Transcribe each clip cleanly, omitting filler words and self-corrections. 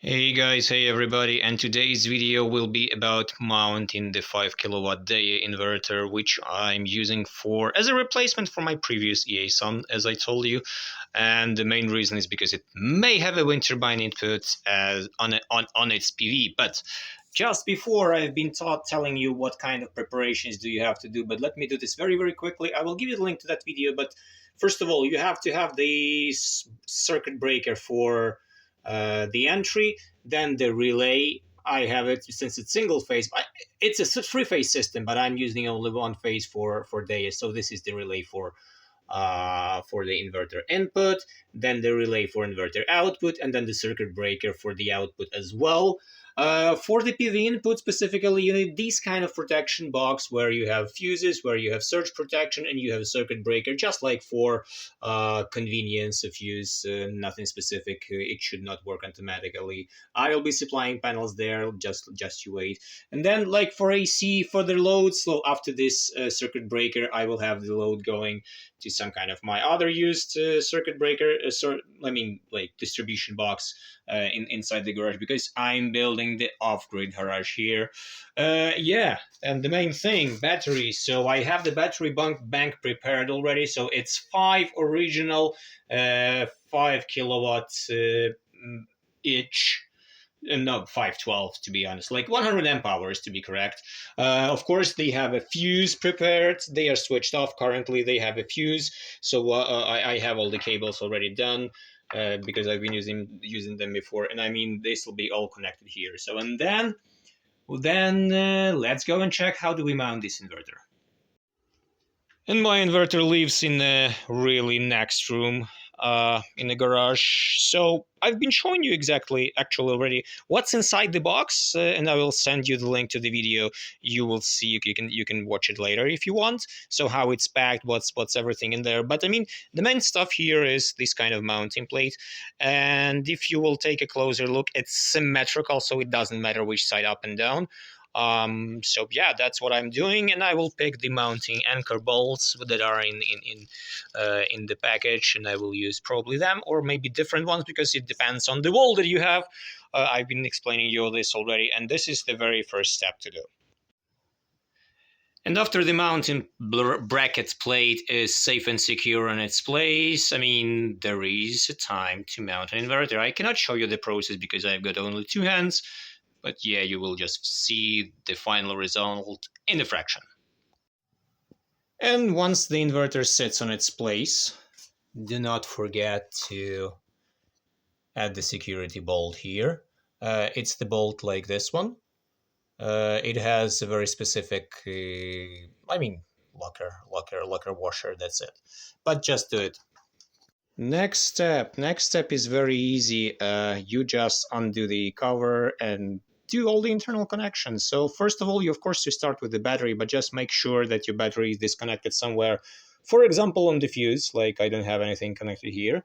Hey guys, hey everybody, and today's video will be about mounting the 5 kilowatt Deye inverter, which I'm using for as a replacement for my previous EA Sun, as I told you. And the main reason is because it may have a wind turbine input as on its PV. But just before, I've been telling you what kind of preparations do you have to do, but let me do this very quickly. I will give you the link to that video, but first of all, you have to have the circuit breaker for the entry, then the relay. I have it since it's single phase. It's a three-phase system, but I'm using only one phase for Deye. So this is the relay for the inverter input, then the relay for inverter output, and then the circuit breaker for the output as well. For the PV input specifically, you need this kind of protection box where you have fuses, where you have surge protection, and you have a circuit breaker, just like for convenience of use, nothing specific. It should not work automatically. I will be supplying panels there, just you wait. And then like for AC, for the load, so after this circuit breaker, I will have the load going to some kind of my other used circuit breaker, like distribution box inside the garage, because I'm building the off-grid garage here. Yeah, and the main thing, batteries. So I have the battery bank prepared already. So it's 5 original 5 kilowatts each. No, 512 to be honest, like 100 amp hours to be correct. Of course, they have a fuse prepared. They are switched off currently. They have a fuse, so I have all the cables already done because I've been using them before, and I mean this will be all connected here. So and then let's go and check how do we mount this inverter. And my inverter lives in the really next room, in the garage. So I've been showing you actually already, what's inside the box, and I will send you the link to the video. You will see. You can watch it later if you want. So how it's packed, what's everything in there. But I mean, the main stuff here is this kind of mounting plate, and if you will take a closer look, it's symmetrical, so it doesn't matter which side up and down. So yeah, that's what I'm doing, and I will pick the mounting anchor bolts that are in the package, and I will use probably them or maybe different ones because it depends on the wall that you have. I've been explaining you all this already, and this is the very first step to do. And after the mounting bracket plate is safe and secure in its place, I mean, there is a time to mount an inverter. I cannot show you the process because I've got only 2 hands, but yeah, you will just see the final result in a fraction. And once the inverter sits on its place, do not forget to add the security bolt here. It's the bolt like this one. It has a very specific, locker washer, that's it. But just do it. Next step is very easy. You just undo the cover and do all the internal connections. So first of all, you start with the battery, but just make sure that your battery is disconnected somewhere. For example, on the fuse, like I don't have anything connected here.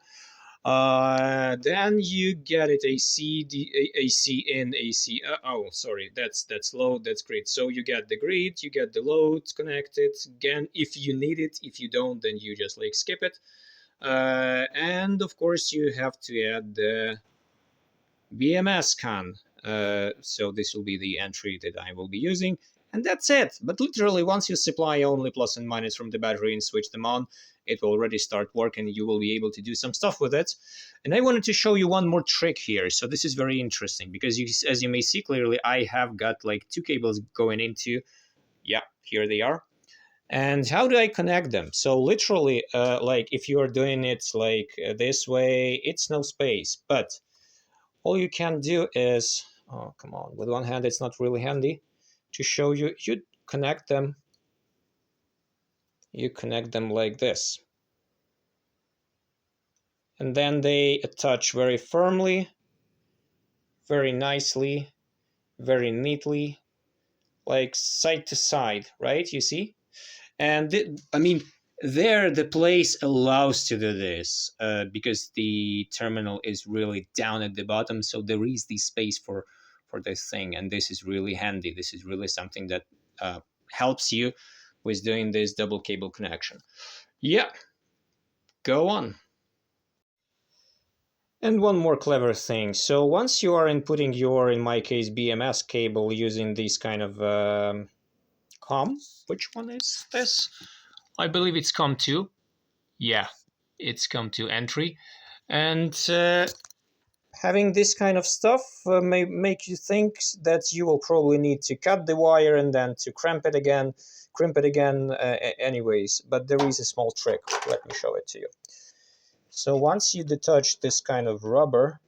Then you get it AC in, AC. Oh, sorry, that's load. That's great. So you get the grid, you get the load connected. Again, if you need it. If you don't, then you just like skip it. And of course, you have to add the BMS can. So this will be the entry that I will be using. And that's it. But literally, once you supply only plus and minus from the battery and switch them on, it will already start working. You will be able to do some stuff with it. And I wanted to show you one more trick here. So this is very interesting because as you may see clearly, I have got like 2 cables going into, yeah, here they are. And how do I connect them? So literally, like if you are doing it like this way, it's no space. But all you can do is, oh, come on, with one hand, it's not really handy to show you. You connect them like this. And then they attach very firmly, very nicely, very neatly, like side to side, right? You see? And there the place allows to do this because the terminal is really down at the bottom, so there is the space for this thing, and this is really handy. This is really something that helps you with doing this double cable connection. Yeah, go on. And one more clever thing. So once you are inputting your, in my case, BMS cable using this kind of COM, which one is this? I believe it's COM2. Yeah, it's COM2 entry. And having this kind of stuff may make you think that you will probably need to cut the wire and then to crimp it again anyways. But there is a small trick. Let me show it to you. So once you detach this kind of rubber,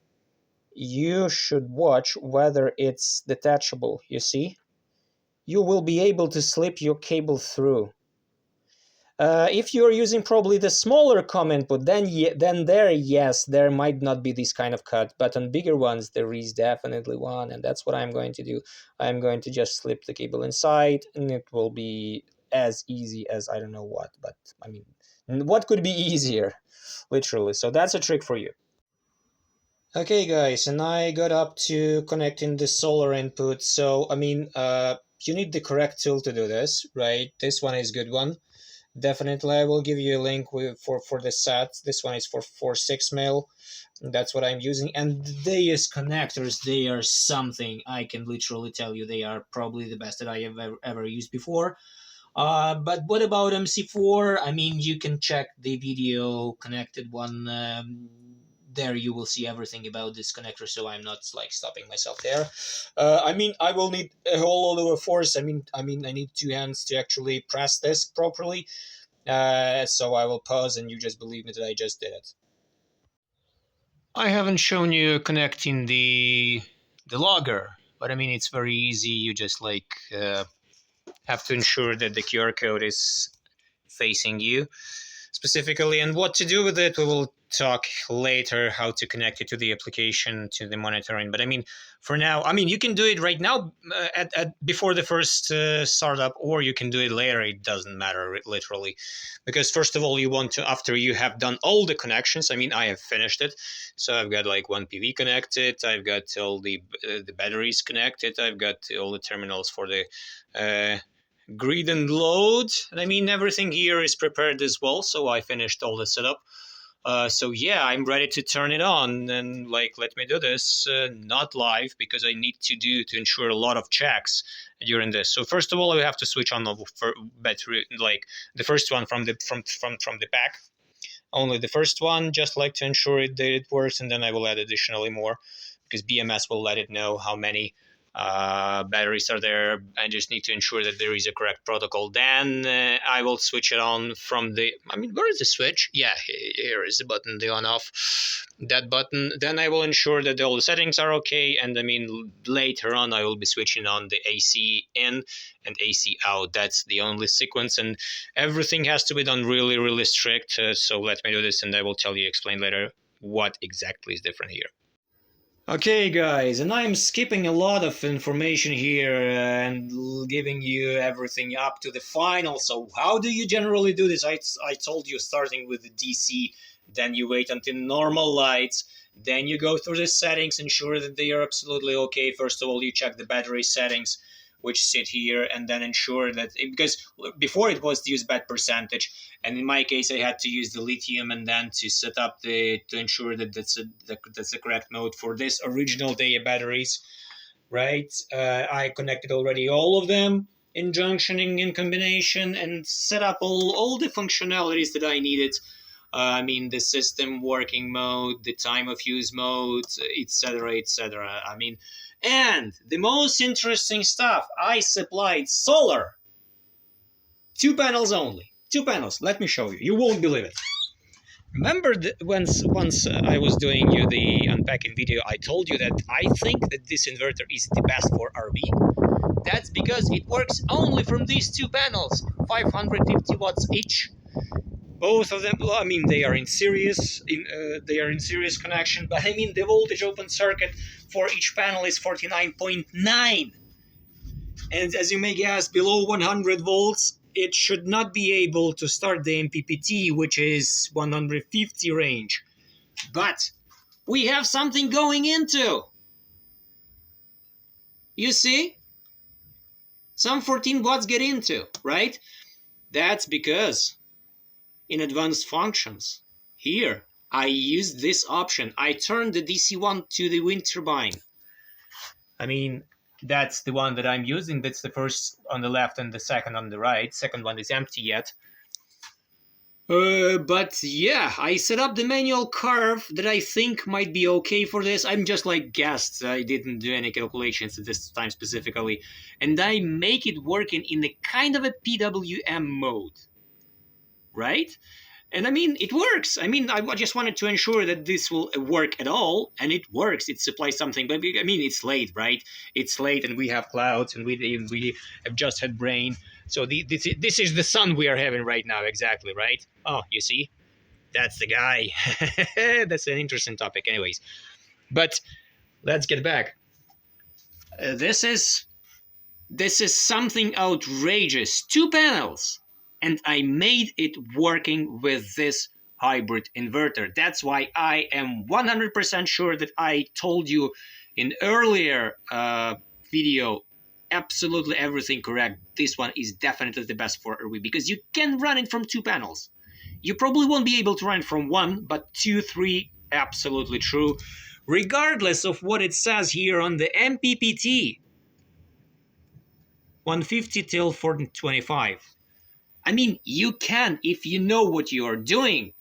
you should watch whether it's detachable. You see, you will be able to slip your cable through. If you're using probably the smaller COM input, then yes, there might not be this kind of cut, but on bigger ones there is definitely one, and that's what I'm going to do. I'm going to just slip the cable inside, and it will be as easy as I don't know what, but I mean, what could be easier, literally. So that's a trick for you. Okay guys, and I got up to connecting the solar input. So I mean, you need the correct tool to do this, right? This one is a good one. Definitely, I will give you a link for the set. This one is for 6 mil. That's what I'm using. And these connectors, they are something. I can literally tell you they are probably the best that I have ever used before. But what about MC4? I mean, you can check the video connected one. There you will see everything about this connector, so I'm not like stopping myself there. I mean, I will need a whole lot of force. I mean, I need 2 hands to actually press this properly. So I will pause, and you just believe me that I just did it. I haven't shown you connecting the logger, but I mean, it's very easy. You just like have to ensure that the QR code is facing you specifically, and what to do with it we will talk later, how to connect it to the application, to the monitoring. But I mean, for now, I mean, you can do it right now at before the first startup, or you can do it later. It doesn't matter, literally, because first of all, you want to, after you have done all the connections, I mean, I have finished it, so I've got like one PV connected, I've got all the batteries connected, I've got all the terminals for the grid and load. And I mean, everything here is prepared as well, so I finished all the setup. So yeah, I'm ready to turn it on, and like, let me do this, not live, because I need to ensure a lot of checks during this. So first of all, I have to switch on the battery, like the first one from the back, only the first one, just like to ensure that it works, and then I will add additionally more, because BMS will let it know how many batteries are there. I just need to ensure that there is a correct protocol. Then I will switch it on from the, I mean, where is the switch? Yeah, here is the button, the on off, that button. Then I will ensure that all the settings are okay. And I mean, later on, I will be switching on the AC in and AC out. That's the only sequence, and everything has to be done really, really strict. So let me do this, and I will explain later what exactly is different here. Okay guys, and I'm skipping a lot of information here and giving you everything up to the final. So how do you generally do this? I told you, starting with the DC, then you wait until normal lights, then you go through the settings, ensure that they are absolutely okay. First of all, you check the battery settings, which sit here, and then ensure that, because before it was to use bad percentage, and in my case I had to use the lithium, and then to set up to ensure that that's the correct mode for this original Deye batteries, right? I connected already all of them in junctioning in combination, and set up all the functionalities that I needed. I mean, the system working mode, the time of use mode, etc., etc. I mean, and the most interesting stuff, I supplied solar. 2 panels only. 2 panels. Let me show you. You won't believe it. Remember once I was doing you the unpacking video, I told you that I think that this inverter is the best for RV. That's because it works only from these 2 panels, 550 watts each. Both of them, I mean, they are in series connection, but I mean, the voltage open circuit for each panel is 49.9. And as you may guess, below 100 volts, it should not be able to start the MPPT, which is 150 range. But we have something going into. You see? Some 14 watts get into, right? That's because in advanced functions, here, I used this option. I turned the DC one to the wind turbine. I mean, that's the one that I'm using. That's the first on the left and the second on the right. Second one is empty yet. But yeah, I set up the manual curve that I think might be okay for this. I'm just like guessed. I didn't do any calculations at this time specifically. And I make it working in a kind of a PWM mode. Right? And I mean, it works. I mean, I just wanted to ensure that this will work at all, and it works. It supplies something, but I mean, it's late, right? It's late, and we have clouds, and we have just had rain. So this is the sun we are having right now, exactly, right? Oh, you see, that's the guy. That's an interesting topic, anyways. But let's get back. This is something outrageous. 2 panels. And I made it working with this hybrid inverter. That's why I am 100% sure that I told you in earlier video absolutely everything correct. This one is definitely the best for RV because you can run it from 2 panels. You probably won't be able to run it from 1, but 2, 3, absolutely true. Regardless of what it says here on the MPPT, 150 till 425. I mean, you can if you know what you are doing.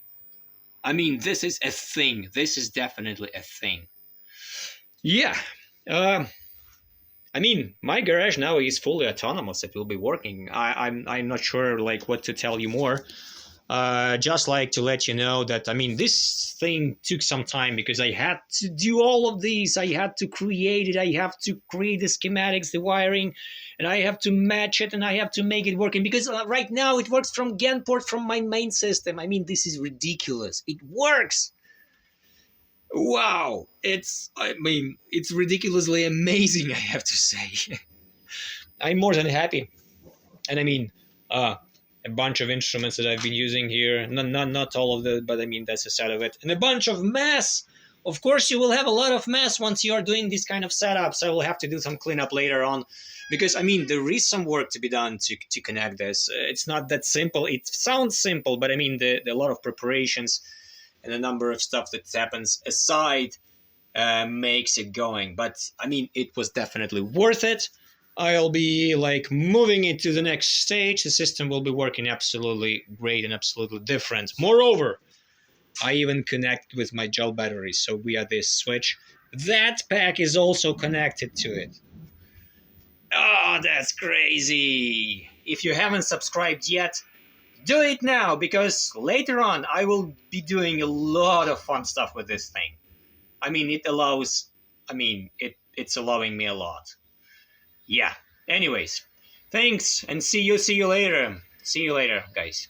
I mean, this is a thing. This is definitely a thing. Yeah. I mean, my garage now is fully autonomous. It will be working. I'm not sure like what to tell you more. Just like to let you know that, I mean, this thing took some time because I had to do all of these. I had to create it. I have to create the schematics, the wiring, and I have to match it, and I have to make it working because right now it works from GAN port from my main system. I mean, this is ridiculous. It works. Wow. It's ridiculously amazing, I have to say. I'm more than happy. And I mean, a bunch of instruments that I've been using here. Not all of them, but I mean, that's a set of it. And a bunch of mess. Of course, you will have a lot of mess once you are doing this kind of setups. I will have to do some cleanup later on. Because, I mean, there is some work to be done to connect this. It's not that simple. It sounds simple, but I mean, a lot of preparations and a number of stuff that happens aside makes it going. But, I mean, it was definitely worth it. I'll be like moving it to the next stage. The system will be working absolutely great and absolutely different. Moreover, I even connect with my gel batteries. So via this switch, that pack is also connected to it. Oh, that's crazy. If you haven't subscribed yet, do it now because later on I will be doing a lot of fun stuff with this thing. I mean, it's allowing me a lot. Yeah. Anyways, thanks and see you later. See you later, guys.